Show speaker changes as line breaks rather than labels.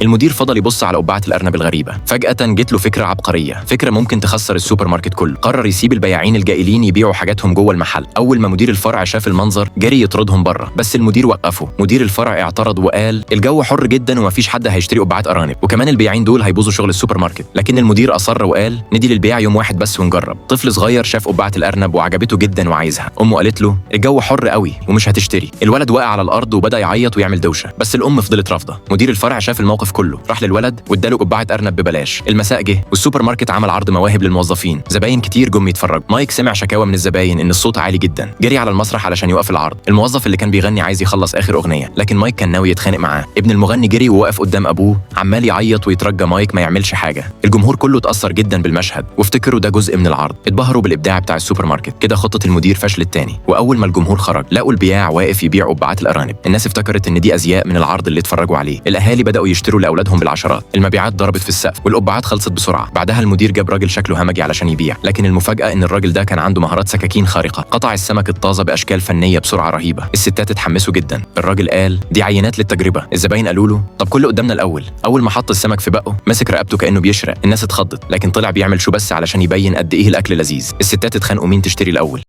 المدير فضل يبص على قبعة الأرنب الغريبة. فجأة جت له فكرة عبقرية، فكرة ممكن تخسر السوبر ماركت كله. قرر يسيب البياعين الجائلين يبيعوا حاجاتهم جوه المحل. أول ما مدير الفرع شاف المنظر جري يطردهم بره، بس المدير وقفه. مدير الفرع اعترض وقال الجو حر جدا ومفيش حد هيشتري قبعات أرانب، وكمان البياعين دول هيبوظوا شغل السوبر ماركت. لكن المدير أصر وقال ندي للبيع يوم واحد بس ونجرب. طفل صغير شاف قبعة الأرنب وعجبته جدا وعايزها. أمه قالت له الجو حر قوي ومش هتشتري. الولد وقع على الأرض وبدأ يعيط ويعمل دوشة، بس الأم فضلت رافضة. مدير الفرع شاف الموقف كله، راح للولد واداله قبعة أرنب ببلاش. المساء جه والسوبر ماركت عمل عرض مواهب للموظفين. زباين كتير جم يتفرجوا. مايك سمع شكاوى من الزباين ان الصوت عالي جدا، جري على المسرح علشان يوقف العرض. الموظف اللي كان بيغني عايز يخلص آخر أغنية، لكن مايك كان ناوي يتخانق معاه. ابن المغني جري ووقف قدام أبوه عمال يعيط ويترجى مايك ما يعملش حاجة. الجمهور كله اتأثر جدا بالمشهد وافتكروا ده جزء من العرض. اتبهروا بالإبداع بتاع السوبر ماركت. كده خطة المدير فشلت تاني. وأول ما الجمهور خرج لقوا البياع واقف يبيع قبعات الأرانب. الناس افتكرت ان دي أزياء من العرض اللي اتفرجوا عليه. الأهالي بدأوا يشتروا لأولادهم بالعشرات. المبيعات ضربت في السقف والقبعات خلصت بسرعة. بعدها المدير جاب راجل شكله همجي علشان يبيع، لكن المفاجأة ان الراجل ده كان عنده مهارات سكاكين خارقة. قطع السمك الطازة بأشكال فنية بسرعة رهيبة. الستات اتحمسوا جدا. الراجل قال دي عينات للتجربة. الزباين قالوا له طب كل قدامنا الأول. أول ما حط السمك في بقه مسك رقبته كأنه بيشرق. الناس اتخضت، لكن طلع بيعمل شو بس علشان يبين قد إيه الأكل لذيذ. الستات اتخانقوا مين تشتري الأول.